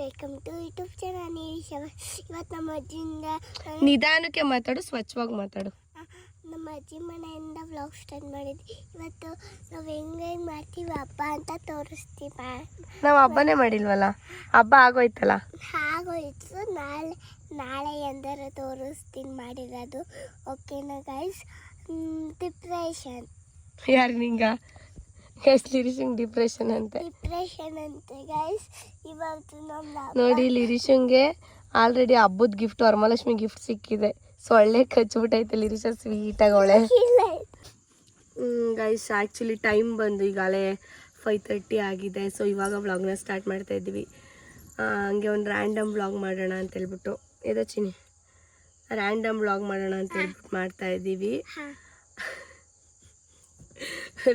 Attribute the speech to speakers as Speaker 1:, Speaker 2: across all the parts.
Speaker 1: Welcome to YouTube channel ನಿರೀಕ್ಷೆ. ಇವತ್ತು ನಮ್ಮ ಅಜ್ಜಿಯಿಂದ
Speaker 2: ನಿಧಾನಕ್ಕೆ ಮಾತಾಡು, ಸ್ವಚ್ಛವಾಗಿ ಮಾತಾಡು.
Speaker 1: ನಮ್ಮ ಅಜ್ಜಿ ಮನೆಯಿಂದ ವ್ಲಾಗ್ ಸ್ಟಾರ್ಟ್ ಮಾಡಿದ್ವಿ. ಇವತ್ತು ನಾವು ಹೆಂಗೆ ಮಾಡ್ತೀವಿ ಹಬ್ಬ ಅಂತ ತೋರಿಸ್ತೀವಿ.
Speaker 2: ನಾವು ಹಬ್ಬನೇ ಮಾಡಿಲ್ವಲ್ಲ, ಹಬ್ಬ ಆಗೋಯ್ತಲ್ಲ.
Speaker 1: ಆಗೋಯ್ತು. ನಾಳೆ ಎಂದರೆ ತೋರಿಸ್ತೀನಿ ಮಾಡಿರೋದು. ಓಕೆನಾ ಗೈಸ್? ಡಿಪ್ರೆಷನ್
Speaker 2: ಯಾರು ನಿಂಗ ಗೈಸ್? ಡಿಪ್ರೆಷನ್ ಅಂತೆ
Speaker 1: ಗೈಸ್. ಇವತ್ತು ನಮ್ಮ
Speaker 2: ನೋಡಿ, ಲಿರಿಶಂಗೆ ಆಲ್ರೆಡಿ ಹಬ್ಬದ ಗಿಫ್ಟ್, ವರಮಹಾಲಕ್ಷ್ಮಿ ಗಿಫ್ಟ್ ಸಿಕ್ಕಿದೆ. ಸೊಳ್ಳೆ ಕಚ್ಬಿಟ್ಟೈತೆ ಲಿರಿಶ, ಸ್ವೀಟ್ ಆಗೋಳೆ. ಗೈಸ್ ಆ್ಯಕ್ಚುಲಿ ಟೈಮ್ ಬಂದು ಈಗಾಗಲೇ 5:30 ಆಗಿದೆ. ಸೊ ಇವಾಗ ವ್ಲಾಗ್ನ ಸ್ಟಾರ್ಟ್ ಮಾಡ್ತಾ ಇದ್ದೀವಿ. ಹಂಗೆ ಒಂದು ರ್ಯಾಂಡಮ್ ವ್ಲಾಗ್ ಮಾಡೋಣ ಅಂತ ಹೇಳ್ಬಿಟ್ಟು, ಚಿನಿ ರ್ಯಾಂಡಮ್ ವ್ಲಾಗ್ ಮಾಡೋಣ ಅಂತ ಹೇಳ್ಬಿಟ್ಟು ಮಾಡ್ತಾ ಇದ್ದೀವಿ.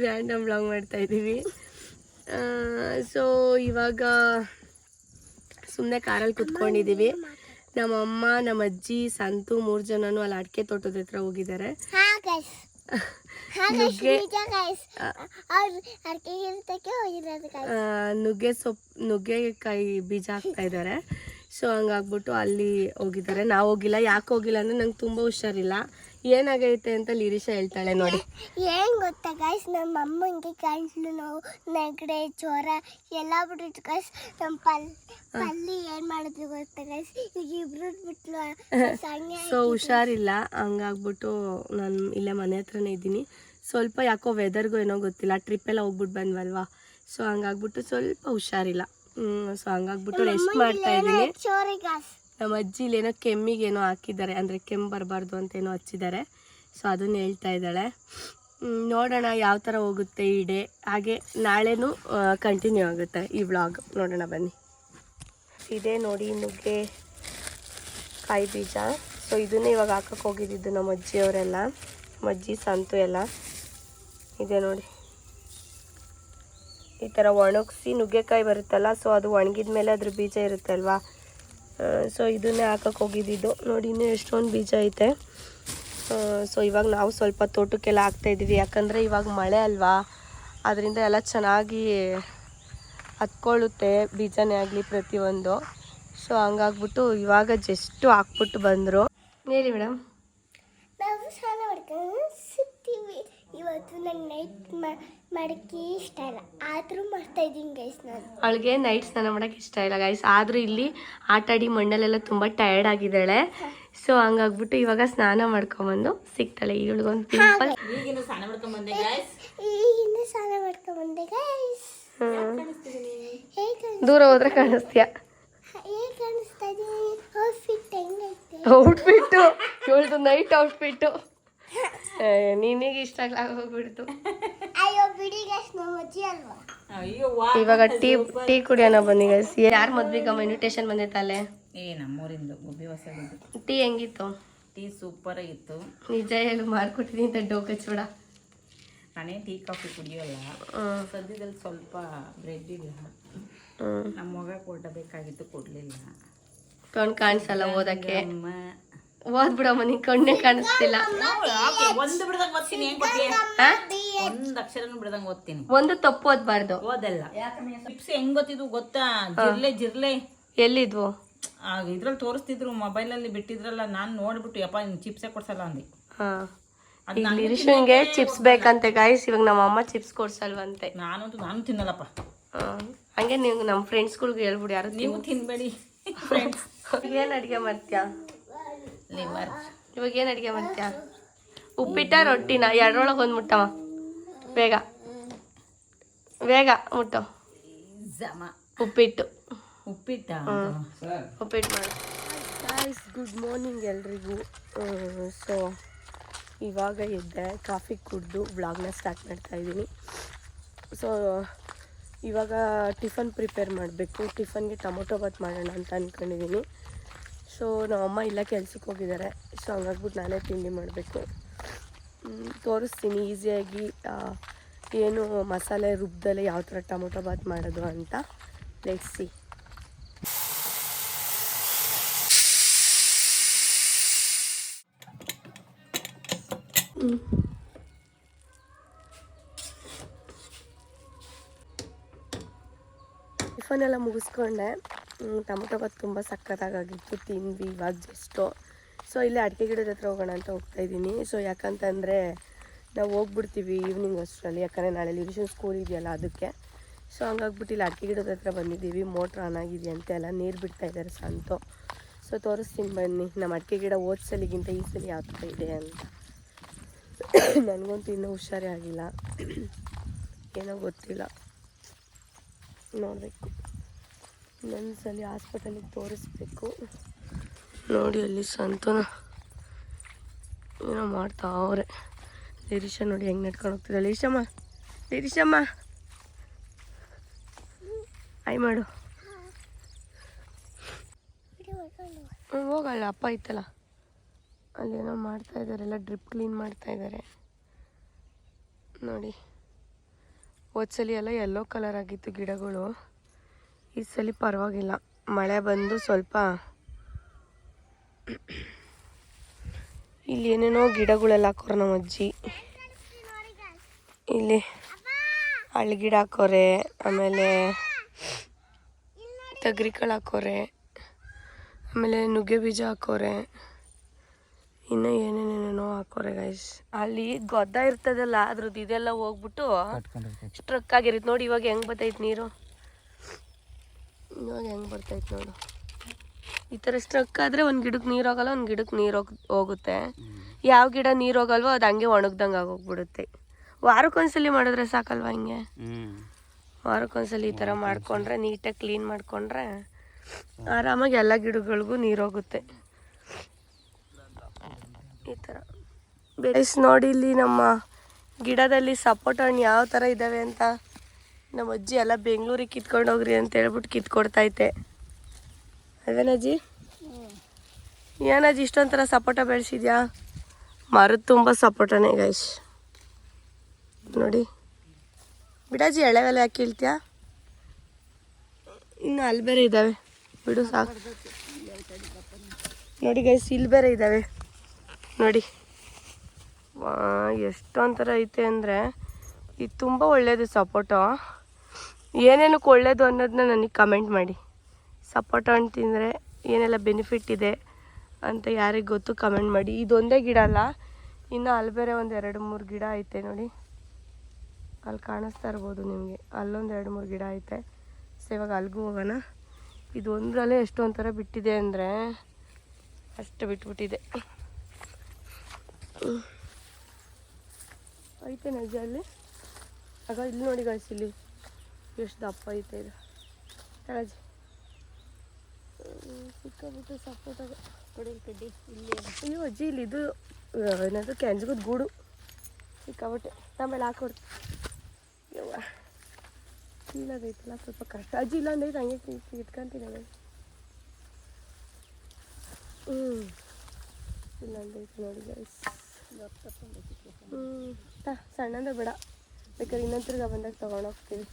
Speaker 2: ರ್ಯಾಂಡಮ್ ವ್ಲಾಗ್ ಮಾಡ್ತಾ ಇದ್ದೀವಿ. ಸೊ ಇವಾಗ ಸುಮ್ಮನೆ ಕಾರಲ್ಲಿ ಕುತ್ಕೊಂಡಿದ್ದೀವಿ. ನಮ್ಮಮ್ಮ, ನಮ್ಮ ಅಜ್ಜಿ, ಸಂತು 3 ಜನನು ಅಲ್ಲಿ ಅಡಿಕೆ ತೋಟದ ಹತ್ರ ಹೋಗಿದ್ದಾರೆ. ನುಗ್ಗೆಕಾಯಿ ಬೀಜ ಹಾಕ್ತಾ ಇದ್ದಾರೆ. ಸೊ ಹಂಗಾಗ್ಬಿಟ್ಟು ಅಲ್ಲಿ ಹೋಗಿದ್ದಾರೆ. ನಾವು ಹೋಗಿಲ್ಲ. ಯಾಕೆ ಹೋಗಿಲ್ಲ ಅಂದರೆ ನಂಗೆ ತುಂಬ ಹುಷಾರಿಲ್ಲ. ಏನಾಗೈತೆ ಅಂತ ಲಿರಿಶ ಹೇಳ್ತಾಳೆ ನೋಡಿ.
Speaker 1: ಏನು ಗೊತ್ತಾ ಗೈಸ್, ನಮ್ಮ ಅಮ್ಮಂಗೆ ಕಣ್ಣು ನೋವು, ನೆಗಡಿ, ಜ್ವರ ಎಲ್ಲ ಬಿಟ್ಟಿತ್ತು ಗೈಸ್. ನಮ್ಮ ಪಲ್ಲಿ ಏನು ಮಾಡಿದ್ವಿ ಗೊತ್ತಾ ಗೈಸ್, ಈಗ ಇಬ್ರು ಬಿಟ್ಲು.
Speaker 2: ಸೊ ಹುಷಾರಿಲ್ಲ. ಹಂಗಾಗ್ಬಿಟ್ಟು ನಾನು ಇಲ್ಲೇ ಮನೆ ಹತ್ರನೇ ಇದ್ದೀನಿ. ಸ್ವಲ್ಪ ಯಾಕೋ ವೆದರ್ಗೂ ಏನೋ ಗೊತ್ತಿಲ್ಲ, ಟ್ರಿಪ್ ಎಲ್ಲ ಹೋಗ್ಬಿಟ್ಟು ಬಂದ್ವಲ್ವಾ. ಸೊ ಹಂಗಾಗ್ಬಿಟ್ಟು ಸ್ವಲ್ಪ ಹುಷಾರಿಲ್ಲ. ಸೊ ಹಂಗಾಗ್ಬಿಟ್ಟು ರೆಸ್ಟ್ ಮಾಡ್ತಾ ಇದ್ದೀನಿ. ನಮ್ಮ ಅಜ್ಜಿ ಇಲ್ಲೇನೋ ಕೆಮ್ಮಿಗೇನೋ ಹಾಕಿದ್ದಾರೆ, ಅಂದರೆ ಕೆಮ್ಮು ಬರಬಾರ್ದು ಅಂತ ಏನೋ ಹಚ್ಚಿದ್ದಾರೆ. ಸೊ ಅದನ್ನು ಹೇಳ್ತಾ ಇದ್ದಾಳೆ. ನೋಡೋಣ ಯಾವ ಥರ ಹೋಗುತ್ತೆ ಈ ಡೇ. ಹಾಗೆ ನಾಳೆನೂ ಕಂಟಿನ್ಯೂ ಆಗುತ್ತೆ ಈ ವ್ಲಾಗ್. ನೋಡೋಣ ಬನ್ನಿ. ಇದೇ ನೋಡಿ ನುಗ್ಗೆ ಕಾಯಿ ಬೀಜ. ಸೊ ಇದನ್ನೇ ಇವಾಗ ಹಾಕಕ್ಕೆ ಹೋಗಿದ್ದು ನಮ್ಮ ಅಜ್ಜಿಯವರೆಲ್ಲ, ನಮ್ಮ ಅಜ್ಜಿ, ಸಂತು ಎಲ್ಲ. ಇದೆ ನೋಡಿ, ಈ ಥರ ಒಣಗಿಸಿ ನುಗ್ಗೆಕಾಯಿ ಬರುತ್ತಲ್ಲ, ಸೊ ಅದು ಒಣಗಿದ ಮೇಲೆ ಅದ್ರ ಬೀಜ ಇರುತ್ತೆ ಅಲ್ವಾ. ಸೊ ಇದನ್ನೇ ಹಾಕಕ್ಕೆ ಹೋಗಿದ್ದು. ನೋಡಿ ಇನ್ನೂ ಎಷ್ಟೊಂದು ಬೀಜ ಐತೆ. ಸೊ ಇವಾಗ ನಾವು ಸ್ವಲ್ಪ ತೋಟಕ್ಕೆಲ್ಲ ಹಾಕ್ತಾಯಿದ್ದೀವಿ. ಯಾಕಂದರೆ ಇವಾಗ ಮಳೆ ಅಲ್ವಾ, ಅದರಿಂದ ಎಲ್ಲ ಚೆನ್ನಾಗಿ ಹತ್ಕೊಳ್ಳುತ್ತೆ, ಬೀಜನೇ ಆಗಲಿ ಪ್ರತಿಯೊಂದು. ಸೊ ಹಂಗಾಗ್ಬಿಟ್ಟು ಇವಾಗ ಜಸ್ಟು ಹಾಕ್ಬಿಟ್ಟು ಬಂದರು. ಹೇಳಿ ಮೇಡಮ್.
Speaker 1: ನಾವು ಸ್ನಾನ ಮಾಡ್ಕೊಂಡು ಸಿಗ್ತೀವಿ. ಇವತ್ತು ನಂಗೆ ನೈಟ್ ಮಾಡೋಕ್ಕೆ ಇಷ್ಟ ಇಲ್ಲ, ಆದರೂ ಮಾಡ್ತಾ ಇದ್ದೀನಿ ಗೈಸ್. ನಾನು
Speaker 2: ಅವಳಿಗೆ ನೈಟ್ ಸ್ನಾನ ಮಾಡೋಕ್ಕೆ ಇಷ್ಟ ಇಲ್ಲ ಗೈಸ್. ಆದರೂ ಇಲ್ಲಿ ಆಟಾಡಿ ಮಣ್ಣಲ್ಲೆಲ್ಲ ತುಂಬ ಟಯರ್ಡ್ ಆಗಿದ್ದಾಳೆ. ಸೊ ಹಂಗಾಗ್ಬಿಟ್ಟು ಇವಾಗ ಸ್ನಾನ ಮಾಡ್ಕೊಂಬಂದು ಸಿಗ್ತಾಳೆ. ಇವಳಿಗೊಂದು ಪಿಂಪಲ್.
Speaker 1: ಈಗಿನ ಸ್ನಾನ ಮಾಡ್ಕೊಂಬಂದೆ ಗೈಸ್.
Speaker 2: ದೂರ ಹೋದ್ರೆ ಕಾಣಿಸ್ತೀಯ.
Speaker 1: ಹೇಗೆ ಕಾಣಿಸ್ತಾ ಇದೀನಿ? ಔಟ್ಫಿಟ್ ಹೆಂಗೈತೆ?
Speaker 2: ಔಟ್ಫಿಟ್ಟು ಇವಳ್ದು ನೈಟ್ ಔಟ್ಫಿಟ್ಟು ನಿನಗೆ ಇಷ್ಟ ಆಗೋಗ್ಬಿಡ್ತು.
Speaker 1: ಅಯ್ಯೋ ಬಿಡಿ ಗೈಸ್, ನಮ್ಮ ಅಜ್ಜಿ ಅಲ್ವಾ.
Speaker 2: ಇವಾಗ ಟೀ ಕುಡಿಯೋಣ ಬನ್ನಿ ಗೈಸ್. ಯಾರು ಮದ್ವೆಗಮ್ಮ ಇನ್ವಿಟೇಷನ್ ಬಂದೈತಲ್ಲೇ?
Speaker 3: ನಮ್ಮೂರಿಂದ ಗುಬ್ಬಿ ಹೊಸದು.
Speaker 2: ಟೀ ಹೆಂಗಿತ್ತು?
Speaker 3: ಟೀ ಸೂಪರ್ ಆಗಿತ್ತು.
Speaker 2: ನಿಜ ಹೇಳು, ಮಾಡ್ಕೊಟ್ಟಿದ್ದೀನಿ ಅಂತ ಡೋಕ್ ಹಚ್ಬೇಡ.
Speaker 3: ನಾನೇ ಟೀ ಕಾಫಿ ಕುಡಿಯೋಲ್ಲ. ಸದ್ಯದಲ್ಲಿ ಸ್ವಲ್ಪ ಬ್ರೆಡ್ ಇಲ್ಲ. ನಮ್ಮ ಮಗ ಕೊಡಬೇಕಾಗಿತ್ತು, ಕೊಡ್ಲಿಲ್ಲ.
Speaker 2: ಕಣ್ ಕಾಣಿಸಲ್ಲ ಓದಕ್ಕೆ. ಓದ್ಬಿಡಮ್ಮ, ನೀನ್ ಕಣ್ಣೇ ಕಾಣಿಸ್ತಿಲ್ಲ.
Speaker 3: ಒಂದು ಬಿಡದಂಗ ಓದ್ತೀನಿ. ಒಂದ್ ಅಕ್ಷರನು ಬಿಡದಂಗ ಓದ್ತೀನಿ.
Speaker 2: ಒಂದು ತಪ್ಪು ಓದ್ಬಾರ್ದು.
Speaker 3: ಓದಲ್ಲ. ಚಿಪ್ಸ್ ಹೆಂಗ್ ಗೊತ್ತಿದ್ವು ಗೊತ್ತಾ? ಜಿರ್ಲೆ
Speaker 2: ಎಲ್ಲಿದ್ವು?
Speaker 3: ಇದ್ರಲ್ಲಿ ತೋರಿಸ್ತಿದ್ರು, ಮೊಬೈಲ್ ಅಲ್ಲಿ ಬಿಟ್ಟಿದ್ರಲ್ಲ. ನಾನ್ ನೋಡ್ಬಿಟ್ಟು ಯಪ್ಪ ಚಿಪ್ಸೇ ಕೊಡ್ಸಲ್ಲ ಅಂದೆ.
Speaker 2: ಲಿರಿಶನ್ಗೆ ಚಿಪ್ಸ್ ಬೇಕಂತೆ ಗಾಯ್ಸ್. ಇವಾಗ ನಮ್ಮ ಅಮ್ಮ ಚಿಪ್ಸ್ ಕೊಡ್ಸಲ್ವಂತೆ.
Speaker 3: ನಾನು ತಿನ್ನಲ್ಲಪ್ಪ.
Speaker 2: ಹಂಗೆ ನೀವು ನಮ್ಮ ಫ್ರೆಂಡ್ಸ್ಗಳ್ಗೆ ಹೇಳ್ಬಿಡಿ, ಯಾರು
Speaker 3: ನೀವು ತಿನ್ಬೇಡಿ ಫ್ರೆಂಡ್ಸ್.
Speaker 2: ಏನ್ ಅಡ್ಗೆ ಮಾಡ್ತೀಯಾ?
Speaker 3: ಲಿವರ್.
Speaker 2: ಇವಾಗ ಏನ್ ಅಡ್ಗೆ ಮಾಡ್ತೀಯಾ? ಉಪ್ಪಿಟ್ಟ ರೊಟ್ಟಿನ? ಎರಡರೊಳಗೆ ಒಂದು ಮುಟ್ಟವ. ಬೇಗ ಮುಟ್ಟೋ. ಉಪ್ಪಿಟ್ಟು ಮಾಡಿ. ಗಾಯ್ಸ್ ಗುಡ್ ಮಾರ್ನಿಂಗ್ ಎಲ್ರಿಗೂ. ಸೊ ಇವಾಗ ಎದ್ದೆ, ಕಾಫಿ ಕುಡಿದು ವ್ಲಾಗ್ನ ಸ್ಟಾರ್ಟ್ ಮಾಡ್ತಾ ಇದ್ದೀನಿ. ಸೊ ಇವಾಗ ಟಿಫನ್ ಪ್ರಿಪೇರ್ ಮಾಡಬೇಕು. ಟಿಫನ್ಗೆ ಟೊಮೊಟೊ ಬಾತ್ ಮಾಡೋಣ ಅಂತ ಅಂದ್ಕೊಂಡಿದ್ದೀನಿ. ಸೊ ನಮ್ಮಮ್ಮ ಇಲ್ಲ, ಕೆಲ್ಸಕ್ಕೆ ಹೋಗಿದ್ದಾರೆ. ಸೊ ಹಂಗಾಗ್ಬಿಟ್ಟು ನಾನೇ ತಿಂಡಿ ಮಾಡಬೇಕು. ತೋರಿಸ್ತೀನಿ ಈಸಿಯಾಗಿ ಏನು ಮಸಾಲೆ ರುಬ್ದಲ್ಲೇ ಯಾವ ಥರ ಟೊಮೊಟೊ ಬಾತ್ ಮಾಡೋದು ಅಂತ. Let's see. ಟಿಫನ್ ಎಲ್ಲ ಮುಗಿಸ್ಕೊಂಡೆ. ಟೊಮೊಟೊ ಬಾತ್ ತುಂಬ ಸಖತ್ತಾಗಿತ್ತು, ತಿಂದ್ವಿ ಇವಾಗ ಜಸ್ಟು. ಸೊ ಇಲ್ಲಿ ಅಡಿಕೆ ಗಿಡದ ಹತ್ರ ಹೋಗೋಣ ಅಂತ ಹೋಗ್ತಾಯಿದ್ದೀನಿ. ಸೊ ಯಾಕಂತಂದರೆ ನಾವು ಹೋಗ್ಬಿಡ್ತೀವಿ ಈವ್ನಿಂಗ್ ಅಷ್ಟರಲ್ಲಿ, ಯಾಕಂದರೆ ನಾಳೆ ಲಿವಿಷನ್ ಸ್ಕೂಲ್ ಇದೆಯಲ್ಲ ಅದಕ್ಕೆ. ಸೊ ಹಂಗಾಗ್ಬಿಟ್ಟು ಇಲ್ಲಿ ಅಡಿಕೆ ಗಿಡದ ಹತ್ರ ಬಂದಿದ್ದೀವಿ. ಮೋಟ್ರ್ ಆನ್ ಆಗಿದೆಯಂತೆ, ಎಲ್ಲ ನೀರು ಬಿಡ್ತಾಯಿದ್ದಾರೆ ಸಂತು. ಸೊ ತೋರಿಸ್ತೀನಿ ಬನ್ನಿ ನಮ್ಮ ಅಡಿಕೆ ಗಿಡ ಹೋದ ಸಲಿಗಿಂತ ಈ ಸಲ ಯಾವ ಥರ ಇದೆ ಅಂತ. ನನಗಂತೂ ಇನ್ನೂ ಹುಷಾರೇ ಆಗಿಲ್ಲ, ಏನೋ ಗೊತ್ತಿಲ್ಲ, ನೋಡಬೇಕು. ಇನ್ನೊಂದು ಸಲ ಹಾಸ್ಪಿಟಲಿಗೆ ತೋರಿಸ್ಬೇಕು. ನೋಡಿ ಅಲ್ಲಿ ಸಂತೋನ ಏನೋ ಮಾಡ್ತಾವ್ರೆ. ಲಿರೀಶ ನೋಡಿ ಹೆಂಗೆ ನಡ್ಕೊಂಡು ಹೋಗ್ತಿದ್ದಾಳೆ. ಲಿರೀಶಮ್ಮ ಆಯ್ ಮಾಡು. ಹೋಗಲ್ಲ, ಅಪ್ಪ ಇತ್ತಲ್ಲ ಅಲ್ಲೇನೋ ಮಾಡ್ತಾಯಿದ್ದಾರೆ, ಎಲ್ಲ ಡ್ರಿಪ್ ಕ್ಲೀನ್ ಮಾಡ್ತಾಯಿದ್ದಾರೆ ನೋಡಿ. ಹೋದ ಸಲ ಎಲ್ಲ ಯೆಲ್ಲೋ ಕಲರ್ ಆಗಿತ್ತು ಗಿಡಗಳು, ಈ ಸಲ ಪರವಾಗಿಲ್ಲ. ಮಳೆ ಬಂದು ಸ್ವಲ್ಪ ಇಲ್ಲಿ ಏನೇನೋ ಗಿಡಗಳೆಲ್ಲ ಹಾಕೋರು ನಮ್ಮ ಅಜ್ಜಿ. ಇಲ್ಲಿ ಹಳ್ಳಿಗಿಡ ಹಾಕೋರೆ, ಆಮೇಲೆ ತಗ್ರಿಕಾಳು ಹಾಕೋರೆ, ಆಮೇಲೆ ನುಗ್ಗೆ ಬೀಜ ಹಾಕೋರೆ, ಇನ್ನೂ ಏನೇನೇನೇನೋ ಹಾಕೋರೆ ಗೈಸ್. ಅಲ್ಲಿ ಗೊದ್ದ ಇರ್ತದಲ್ಲ ಅದ್ರದ್ದು ಇದೆಲ್ಲ ಹೋಗ್ಬಿಟ್ಟು ಸ್ಟ್ರಕ್ ಆಗಿರುತ್ತೆ ನೋಡಿ. ಇವಾಗ ಹೆಂಗೆ ಬರ್ತೈತೆ ನೀರು, ಇವಾಗ ಹೆಂಗೆ ಬರ್ತೈತೆ ನೋಡು. ಈ ಥರ ಸ್ಟ್ರಕ್ ಆದರೆ ಒಂದು ಗಿಡಕ್ಕೆ ನೀರು ಹೋಗಲ್ಲ, ಒಂದು ಗಿಡಕ್ಕೆ ನೀರು ಹೋಗುತ್ತೆ. ಯಾವ ಗಿಡ ನೀರು ಹೋಗಲ್ವೋ ಅದು ಹಂಗೆ ಒಣಗ್ದಂಗೆ ಆಗೋಗ್ಬಿಡುತ್ತೆ. ವಾರಕ್ಕೊಂದ್ಸಲಿ ಮಾಡಿದ್ರೆ ಸಾಕಲ್ವ, ಹಿಂಗೆ ವಾರಕ್ಕೊಂದ್ಸಲಿ ಈ ಥರ ಮಾಡಿಕೊಂಡ್ರೆ, ನೀಟಾಗಿ ಕ್ಲೀನ್ ಮಾಡಿಕೊಂಡ್ರೆ ಆರಾಮಾಗಿ ಎಲ್ಲ ಗಿಡಗಳಿಗೂ ನೀರು ಹೋಗುತ್ತೆ ಈ ಥರ. ಬೇಸ್ ನೋಡಿ ಇಲ್ಲಿ ನಮ್ಮ ಗಿಡದಲ್ಲಿ ಸಪೋಟ ಹಣ್ಣು ಯಾವ ಥರ ಇದ್ದಾವೆ ಅಂತ. ನಮ್ಮ ಅಜ್ಜಿ ಎಲ್ಲ ಬೆಂಗಳೂರಿಗೆ ಕಿತ್ಕೊಂಡು ಹೋಗ್ರಿ ಅಂತ ಹೇಳ್ಬಿಟ್ಟು ಕಿತ್ಕೊಡ್ತೈತೆ ಅದೇನಜ್ಜಿ? ಏನಜ್ಜಿ ಇಷ್ಟೊಂಥರ ಸಪೋಟ ಬೆಳೆಸಿದ್ಯಾ? ಮರದ ತುಂಬ ಸಪೋಟನೇ ಗೈಸ್ ನೋಡಿ. ಬಿಡಜ್ಜಿ ಎಳೆವೆಲ್ಲ ಯಾಕೆ ಕೀಳ್ತೀಯಾ? ಇನ್ನು ಅಲ್ಲಿ ಬೇರೆ ಇದ್ದಾವೆ, ಬಿಡು ಸಾಕು. ನೋಡಿ ಗೈಸ್ ಇಲ್ಲಿ ಬೇರೆ ಇದ್ದಾವೆ ನೋಡಿ. ಎಷ್ಟೊಂಥರ ಐತೆ ಅಂದರೆ ಇದು ತುಂಬ ಒಳ್ಳೆಯದು ಸಪೋಟೊ. ಏನೇನಕ್ಕೆ ಒಳ್ಳೆಯದು ಅನ್ನೋದನ್ನ ನನಗೆ ಕಮೆಂಟ್ ಮಾಡಿ. ಸಪೋಟ ಹಣ್ಣು ತಿಂದರೆ ಏನೆಲ್ಲ ಬೆನಿಫಿಟ್ ಇದೆ ಅಂತ ಯಾರಿಗೆ ಗೊತ್ತು ಕಮೆಂಟ್ ಮಾಡಿ. ಇದೊಂದೇ ಗಿಡ ಅಲ್ಲ, ಇನ್ನು ಅಲ್ಲಿ ಬೇರೆ ಒಂದು 2-3 ಗಿಡ ಐತೆ ನೋಡಿ. ಅಲ್ಲಿ ಕಾಣಿಸ್ತಾ ಇರ್ಬೋದು ನಿಮಗೆ, ಅಲ್ಲೊಂದು 2-3 ಗಿಡ ಐತೆ. ಸೊ ಇವಾಗ ಅಲ್ಲಿಗೂ ಹೋಗೋಣ. ಇದು ಒಂದರಲ್ಲೇ ಎಷ್ಟೊಂಥರ ಬಿಟ್ಟಿದೆ ಅಂದರೆ ಅಷ್ಟು ಬಿಟ್ಬಿಟ್ಟಿದೆ. ಐತೆ ನಜ್ಜ ಅಲ್ಲಿ ಆಗ ಇಲ್ಲಿ ನೋಡಿ ಗಾಯ್ಸ್, ಇಲ್ಲಿ ಎಷ್ಟು ದಪ್ಪ ಐತೆ ಇದು ತಳಜಿ. ಸಿಕ್ಕಾಬಿಟ್ಟು ಸಪೋರ್ಟಾಗ ಕೊಡೋದು ಕಡ್ಡಿ ಇಲ್ಲಿ. ಅಯ್ಯೋ ಅಜ್ಜಿ ಇಲ್ಲಿ ಇದು ಏನಾದರೂ ಕೆಂಜ್ಗದ ಗೂಡು ಸಿಕ್ಕಾಬಿಟ್ಟೆ. ಆಮೇಲೆ ಹಾಕೊಡ್ತು ಯವ್ವ ಕೀಳಾಗೈತಲ್ಲ ಸ್ವಲ್ಪ ಕಷ್ಟ. ಅಜ್ಜಿ ಇಲ್ಲ ಅಂದ್ರೆ ಹಂಗೆ ಇಟ್ಕೊಂತೀನಿ ಅಲ್ಲ. ಇಲ್ಲ ಅಂದೈತೆ ನೋಡಿ ಗೈಸ್. ಸಣ್ಣಂದ್ರೆ ಬೇಡ, ಬೇಕಾದ್ರೆ ಇನ್ನೊಂದು ತಿರ್ಗ ಬಂದಾಗ ತೊಗೊಂಡೋಗ್ತೀವಿ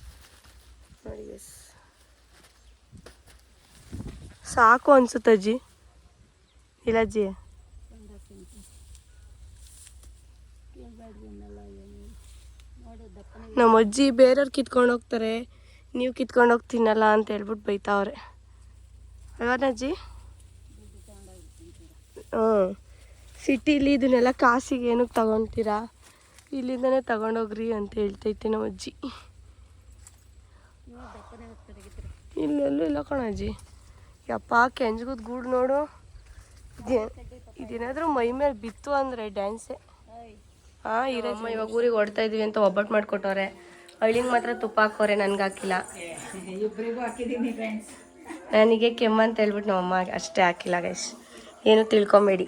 Speaker 2: ನೋಡಿ ಗೈಸ್. ಸಾಕು ಅನ್ಸುತ್ತೆ ಅಜ್ಜಿ, ಇಲ್ಲ ಅಜ್ಜಿ? ನಮ್ಮ ಅಜ್ಜಿ ಬೇರೆಯವ್ರು ಕಿತ್ಕೊಂಡು ಹೋಗ್ತಾರೆ, ನೀವು ಕಿತ್ಕೊಂಡು ಹೋಗಿ ತಿನ್ನಲ್ಲ ಅಂತ ಹೇಳ್ಬಿಟ್ಟು ಬೈತಾವ್ರೆ ಅಲ್ವಾನಜ್ಜಿ? ಸಿಟಿಲಿ ಇದನ್ನೆಲ್ಲ ಕಾಸಿಗೆ ಏನಕ್ಕೆ ತಗೊತೀರಾ, ಇಲ್ಲಿಂದನೇ ತಗೊಂಡೋಗ್ರಿ ಅಂತ ಹೇಳ್ತೈತೆ ನಮ್ಮ ಅಜ್ಜಿ. ಇಲ್ಲೆಲ್ಲೂ ಇಲ್ಲ ಕಣ ಅಜ್ಜಿ. ಯಪ್ಪ ಕೆಂಜ್ಗದ ಗೂಡು ನೋಡು. ಇದೇನಾದರೂ ಮೈ ಮೇಲೆ ಬಿತ್ತು ಅಂದರೆ ಡ್ಯಾನ್ಸೇ. ಹಾಂ ಇರಮ್ಮ ಇವಾಗ ಊರಿಗೆ ಹೊಡ್ತಾ ಇದೀವಿ ಅಂತ ಒಬ್ಬಟ್ಟು ಮಾಡಿಕೊಟ್ಟವ್ರೆ. ಹಳ್ಳಿಗೆ ಮಾತ್ರ ತುಪ್ಪ ಹಾಕೋರೆ, ನನಗೆ ಹಾಕಿಲ್ಲ.
Speaker 3: ಇಬ್ಬರಿಗೂ ಹಾಕಿದ್ದೀನಿ ಫ್ರೆಂಡ್ಸ್.
Speaker 2: ನನಗೆ ಕೆಮ್ಮು ಅಂತ ಹೇಳ್ಬಿಟ್ಟು ನಮ್ಮಮ್ಮ ಅಷ್ಟೇ ಹಾಕಿಲ್ಲ ಗೈಸ್, ಏನು ತಿಳ್ಕೊಬೇಡಿ,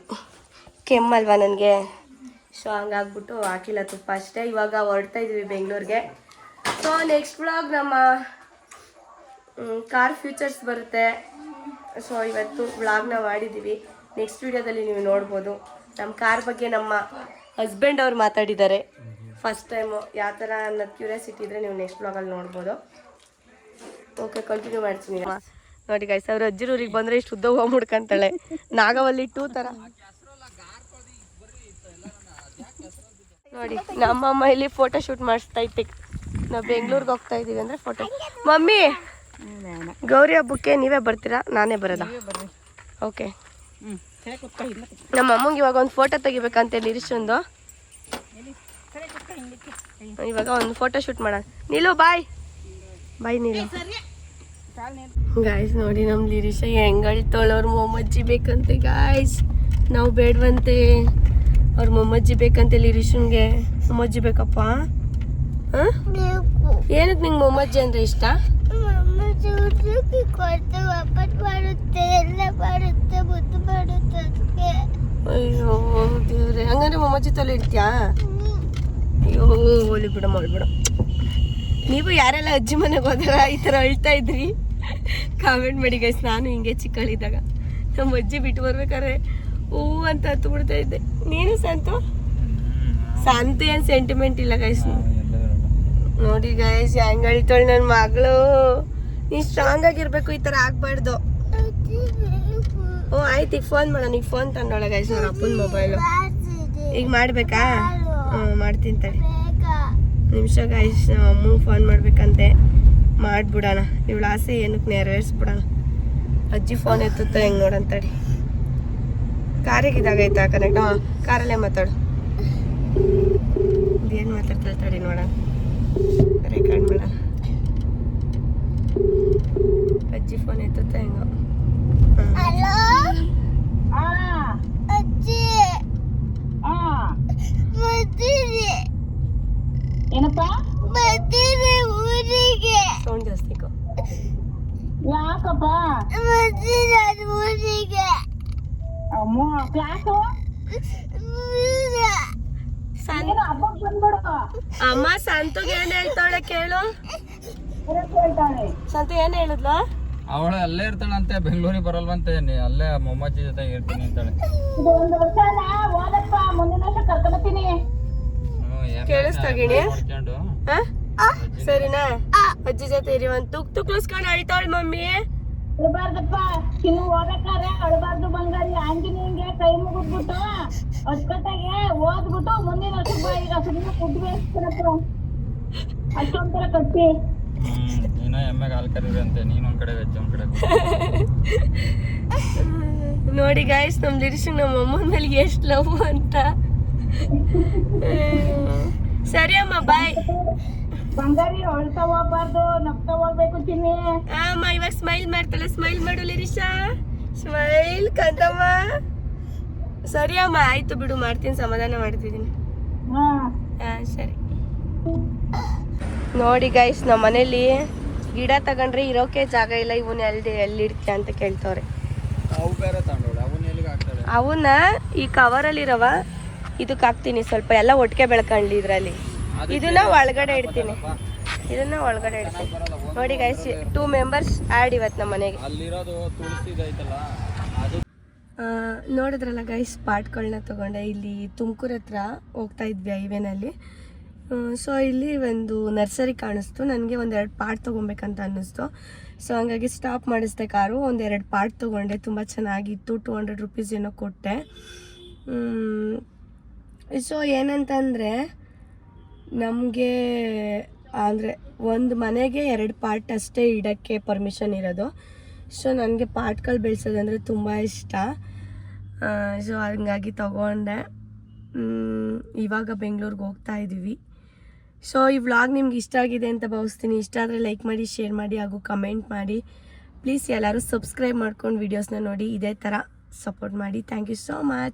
Speaker 2: ಕೆಮ್ಮಲ್ವಾ ನನಗೆ. ಸೊ ಹಂಗಾಗ್ಬಿಟ್ಟು ಹಾಕಿಲ್ಲ ತುಪ್ಪ ಅಷ್ಟೇ. ಇವಾಗ ಹೊರಡ್ತಾ ಇದ್ದೀವಿ ಬೆಂಗಳೂರಿಗೆ. ಸೊ ನೆಕ್ಸ್ಟ್ ವ್ಲಾಗ್ ನಮ್ಮ ಕಾರ್ ಫ್ಯೂಚರ್ಸ್ ಬರುತ್ತೆ. ಸೊ ಇವತ್ತು ವ್ಲಾಗ್ನ ಮಾಡಿದ್ದೀವಿ, ನೆಕ್ಸ್ಟ್ ವಿಡಿಯೋದಲ್ಲಿ ನೀವು ನೋಡ್ಬೋದು. ನಮ್ಮ ಕಾರ್ ಬಗ್ಗೆ ನಮ್ಮ ಹಸ್ಬೆಂಡ್ ಅವ್ರು ಮಾತಾಡಿದ್ದಾರೆ ಫಸ್ಟ್ ಟೈಮು. ಯಾವ ಥರ ಅನ್ನೋದು ಕ್ಯೂರಿಯಾಸಿಟಿ ಇದ್ದರೆ ನೀವು ನೆಕ್ಸ್ಟ್ ವ್ಲಾಗಲ್ಲಿ ನೋಡ್ಬೋದು. ಓಕೆ ಕಂಟಿನ್ಯೂ ಮಾಡ್ತೀನಿ ನೋಡಿ ಗೈಸ್. ಅವ್ರು ಅಜ್ಜಿರೂರಿಗೆ ಬಂದರೆ ಇಷ್ಟು ಉದ್ದ ಹೋಗಿ ಮುಡ್ಕೊಂತಾಳೆ, ನಾಗವಲ್ಲಿ 2 ಥರ ನೋಡಿ. ನಮ್ಮಮ್ಮ ಇಲ್ಲಿ ಫೋಟೋ ಶೂಟ್ ಮಾಡಿಸ್ತೈತೆ. ನಾವು ಬೆಂಗಳೂರಿಗೆ ಹೋಗ್ತಾ ಇದ್ದೀವಿ ಅಂದರೆ ಫೋಟೋ. ಮಮ್ಮಿ ಗೌರಿ ಹಬ್ಬಕ್ಕೆ ನೀವೇ ಬರ್ತೀರಾ ನಾನೇ ಬರೋದಾ?
Speaker 3: ಬರ್ರಿ.
Speaker 2: ಓಕೆ.
Speaker 3: ಸರಿ ಕುತ್ಕೊ ಇಲ್ಲ
Speaker 2: ನಮ್ಮ ಅಮ್ಮಂಗೆ ಇವಾಗ ಒಂದು ಫೋಟೋ ತೆಗಿಬೇಕಂತ ಲಿರಿಶಂದು.
Speaker 3: ಸರಿ ಕುತ್ಕೊ ಹಿಂದಕ್ಕೆ.
Speaker 2: ಇವಾಗ ಒಂದು ಫೋಟೋ ಶೂಟ್ ಮಾಡೋಣ. ನೀಲು ಬಾಯ್ ಬಾಯ್ ನೀಲು. ಗಾಯ್ಸ್ ನೋಡಿ ನಮ್ಮ ಲಿರಿಶ ಹೆಂಗಳ್ತಾಳೆ. ಅವ್ರ ಮೊಮ್ಮಜ್ಜಿ ಬೇಕಂತೆ ಗಾಯ್ಸ್. ನಾವು ಬೇಡವಂತೆ, ಅವ್ರ ಮೊಮ್ಮಜ್ಜಿ ಬೇಕಂತೆ ಲಿರಿಶನ್ಗೆ. ಮೊಮ್ಮಜ್ಜಿ ಬೇಕಪ್ಪ. ಹಾಂ ಏನಕ್ಕೆ ನಿಂಗೆ ಮೊಮ್ಮಜ್ಜಿ ಅಂದರೆ ಇಷ್ಟ?
Speaker 1: ಕೊಟ್ಟು ವಾಪಸ್ ಮಾಡುತ್ತೆ, ಎಲ್ಲ ಮಾಡುತ್ತೆ, ಮುದ್ದು ಮಾಡುತ್ತೆ ಅದಕ್ಕೆ.
Speaker 2: ಅಯ್ಯೋ ದೇವ್ರೆ, ಹಂಗಂದ್ರೆ ಮೊಮ್ಮಜ್ಜಿ ತಲೆ ಇಡ್ತೀಯಾ? ಅಯ್ಯೋ ಹೋಲಿ ಬಿಡ ಮಾಡ್ಬಿಡ. ನೀವು ಯಾರೆಲ್ಲ ಅಜ್ಜಿ ಮನೆಗೆ ಹೋದಾಗ ಈ ಥರ ಅಳ್ತಾ ಇದ್ರಿ ಕಾಮೆಂಟ್ ಮಾಡಿ ಗೈಸ್. ನಾನು ಹಿಂಗೆ ಚಿಕ್ಕಳಿದ್ದಾಗ ನಮ್ಮ ಅಜ್ಜಿ ಬಿಟ್ಟು ಬರ್ಬೇಕಾದ್ರೆ ಹೂ ಅಂತ ಹತ್ತು ಬಿಡ್ತಾ ಇದ್ದೆ. ನೀನು ಸಂತು ಏನು ಸೆಂಟಿಮೆಂಟ್ ಇಲ್ಲ ಗೈಸ್. ನೋಡಿ ಗೈಸ್ ಹೆಂಗ್ ಅಳ್ತಾಳೆ ನನ್ನ ಮಗಳು. ನೀನು ಸ್ಟ್ರಾಂಗ್ ಆಗಿರ್ಬೇಕು, ಈ ಥರ ಆಗ್ಬಾರ್ದು. ಓ ಆಯ್ತು, ಈಗ ಫೋನ್ ಮಾಡೋಣ. ಈಗ ಫೋನ್ ತಂದೋಳ ಗೈಸ್ ಅವ್ರ ಅಪ್ಪನ ಮೊಬೈಲು. ಈಗ ಮಾಡ್ಬೇಕಾ? ಮಾಡ್ತೀನಿ ತಡಿ ನಿಮಿಷ ಗೈಸ್. ಅಮ್ಮಂಗೆ ಫೋನ್ ಮಾಡ್ಬೇಕಂತೆ, ಮಾಡ್ಬಿಡೋಣ. ಇವಳ ಆಸೆ ಏನಕ್ಕೆ ನೆರವೇರಿಸ್ಬಿಡೋಣ. ಅಜ್ಜಿ ಫೋನ್ ಎತ್ತುತ್ತೋ ಹೆಂಗೆ ನೋಡಂತಡಿ. ಕಾರಿಗಿದಾಗೈತಾ ಕನೆಕ್ಟ್? ಹಾಂ ಕಾರಲ್ಲೇ ಮಾತಾಡು. ಏನು ಮಾತಾಡ್ತಾ ತಡಿ ನೋಡೋಣ, ರೆಕಾರ್ಡ್ ಮಾಡೋಣ. ಅಜ್ಜಿ ಫೋನ್ ಎತ್ತುತ್ತೋ ಹೆಂಗೋ.
Speaker 1: ಹಲೋ ಅಜ್ಜಿ, ಬರ್ತೀನಿ.
Speaker 3: ಏನಪ್ಪ?
Speaker 1: ಬರ್ತೀನಿ ಊರಿಗೆ.
Speaker 2: ಸೌಂಡ್ ಜಾಸ್ತಿ ಕೋ.
Speaker 3: ಯಾಕಪ್ಪ?
Speaker 1: ಬರ್ತೀನಿ ನಾನು ಊರಿಗೆ.
Speaker 3: ಕ್ಲಾಸು ಹಬ್ಬಕ್ಕೆ ಬಂದ್ಬಿಡು.
Speaker 2: ಅಮ್ಮ ಸಂತುಗೆ ಏನ್ ಹೇಳ್ತಾಳೆ ಕೇಳು.
Speaker 3: ಹೇಳ್ತಾಳೆ.
Speaker 2: ಸಂತು ಏನ್ ಹೇಳಿದ್ಲ?
Speaker 4: ಅವಳು ಅಲ್ಲೇ ಇರ್ತಾಳಂತೆ, ಬೆಂಗಳೂರಿಗೆ ಬರಲ್ವಂತೆ. ಅಲ್ಲೇ ಮೊಮ್ಮಜ್ಜಿ ಜೊತೆ ಇರ್ತೀನಿ ಅಂತಾಳೆ.
Speaker 3: ಇದು 1 ವರ್ಷನ ಓದಪ್ಪ, ಮುಂದಿನ ವರ್ಷ ಕರ್ಕೊಂಡ್ಬರ್ತೀನಿ.
Speaker 2: ಕೇಳಿಸ್ತಾಗಿಣಿ
Speaker 4: ನೋಡ್ಕೊಂಡು
Speaker 2: ಸರಿನಾ? ಅಜ್ಜಿ ಜೊತೆ ಇರಿ. ಒಂದು ತುಕ್ಲುಸ್ಕೊಂಡು ಅಳ್ತಾಳ ಮಮ್ಮಿ.
Speaker 3: ಅಳಬಾರ್ದಪ್ಪ, ಇನ್ನು ಹೋಗ್ಬೇಕಾದ್ರೆ ಅಳಬಾರ್ದು ಬಂಗಾರಿ. ಆಂಜನೇಯಂಗೆ ಕೈ ಮುಗಿದ್ಬಿಟ್ಟು ಅಚ್ಚುಕಟ್ಟಾಗೆ ಓದ್ಬಿಟ್ಟು ಮುಂದಿನ ವರ್ಷ ಈಗ ಸುಮ್ಮನೆ ಫುಡ್ ಬೇಯಿಸ್ತಾರಪ್ಪ, ಅಷ್ಟೊಂಥರ ಕಟ್ಟಿ.
Speaker 4: ನೀನು ಎಮ್ಮೆಗೆ ಹಾಲು ಕರೀರಿ ಅಂತೆ. ನೀನು ಒಂದ್ ಕಡೆ ವೆಜ್ ಒಂದ್ ಕಡೆ.
Speaker 2: ನೋಡಿ ಗಾಯ್ಸ್ ನಮ್ ಲಿರಿಶ್ ನಮ್ಮ ಅಮ್ಮನ ಮೇಲೆ ಎಷ್ಟು ಲವ್ ಅಂತ. ಸರಿ ಅಮ್ಮ ಬಾಯ್.
Speaker 3: ಬಂಗಾರಿ ಅಳ್ತಾ ಹೋಗ್ಬಾರ್ದು, ನಗ್ತಾ ಹೋಗ್ಬೇಕು ಚಿನ್ನಿ.
Speaker 2: ಅಮ್ಮ ಇವಾಗ ಸ್ಮೈಲ್ ಮಾಡ್ತಾಳೆ. ಸ್ಮೈಲ್ ಮಾಡು ಲಿರಿಶಾ, ಸ್ಮೈಲ್ ಕಂದಮ್ಮ. ಸರಿ ಅಮ್ಮ ಆಯ್ತು ಬಿಡು, ಮಾಡ್ತೀನಿ, ಸಮಾಧಾನ ಮಾಡ್ತಿದ್ದೀನಿ. ಸರಿ. ನೋಡಿ ಗೈಸ್ ನಮ್ಮ ಮನೇಲಿ ಗಿಡ ತಗೊಂಡ್ರೆ ಇರೋಕೆ ಜಾಗ ಇಲ್ಲ. ಇವನ್ನ ಎಲ್ಲಿಡ್ತೀಯ ಅಂತ ಕೇಳ್ತವ್ರೆ.
Speaker 4: ಅವು ಬೇರೆ ತಗೊಂಡೋಳು, ಅವನ್ನ ಎಲ್ಲಿಗೆ ಹಾಕ್ತಾಳೆ?
Speaker 2: ಅವನ್ನ ಈ ಕವರಲ್ಲಿರವ ಇದಕ್ಕೆ ಹಾಕ್ತೀನಿ. ಸ್ವಲ್ಪ ಎಲ್ಲ ಒಟ್ಟಿಗೆ ಬೆಳ್ಕೊಂಡ್ಲಿ ಇದ್ರಲ್ಲಿ. ಇದನ್ನ ಒಳಗಡೆ ಇಡ್ತೀನಿ. ನೋಡಿ ಗೈಸ್ 2 ಮೆಂಬರ್ಸ್ ಆ್ಯಡ್ ಇವತ್ತು ನಮ್ಮ ಮನೆಗೆ.
Speaker 4: ಅಲ್ಲಿರೋದು ತುಳಸಿದೈತಲ್ಲ ಅದು.
Speaker 2: ನೋಡಿದ್ರಲ್ಲ ಗೈಸ್, ಪಾಟ್ಗಳನ್ನ ತೊಗೊಂಡೆ. ಇಲ್ಲಿ ತುಮಕೂರು ಹತ್ರ ಹೋಗ್ತಾ ಇದ್ವಿ ಹೈವೇನಲ್ಲಿ. ಸೊ ಇಲ್ಲಿ ಒಂದು ನರ್ಸರಿ ಕಾಣಿಸ್ತು. ನನಗೆ 1-2 ಪಾಟ್ ತೊಗೊಬೇಕಂತ ಅನ್ನಿಸ್ತು. ಸೊ ಹಂಗಾಗಿ ಸ್ಟಾಪ್ ಮಾಡಿಸ್ದೆ ಕಾರು. 1-2 ಪಾಟ್ ತೊಗೊಂಡೆ. ತುಂಬ ಚೆನ್ನಾಗಿತ್ತು. 200 ರುಪೀಸ್ ಏನೋ ಕೊಟ್ಟೆ. ಸೊ ಏನಂತಂದರೆ ನಮಗೆ ಅಂದರೆ ಒಂದು ಮನೆಗೆ 2 ಪಾಟ್ ಅಷ್ಟೇ ಇಡೋಕ್ಕೆ ಪರ್ಮಿಷನ್ ಇರೋದು. ಸೊ ನನಗೆ ಪಾಟ್ಗಳು ಬೆಳೆಸೋದಂದರೆ ತುಂಬ ಇಷ್ಟ. ಸೊ ಹಂಗಾಗಿ ತೊಗೊಂಡೆ. ಇವಾಗ ಬೆಂಗಳೂರಿಗೆ ಹೋಗ್ತಾ ಇದ್ದೀವಿ. ಸೊ ಈ ವ್ಲಾಗ್ ನಿಮ್ಗೆ ಇಷ್ಟ ಆಗಿದೆ ಅಂತ ಭಾವಿಸ್ತೀನಿ. ಇಷ್ಟ ಆದರೆ ಲೈಕ್ ಮಾಡಿ, ಶೇರ್ ಮಾಡಿ ಹಾಗೂ ಕಮೆಂಟ್ ಮಾಡಿ. ಪ್ಲೀಸ್ ಎಲ್ಲರೂ ಸಬ್ಸ್ಕ್ರೈಬ್ ಮಾಡ್ಕೊಂಡು ವೀಡಿಯೋಸ್ನ ನೋಡಿ ಇದೇ ಥರ ಸಪೋರ್ಟ್ ಮಾಡಿ. Thank you so much.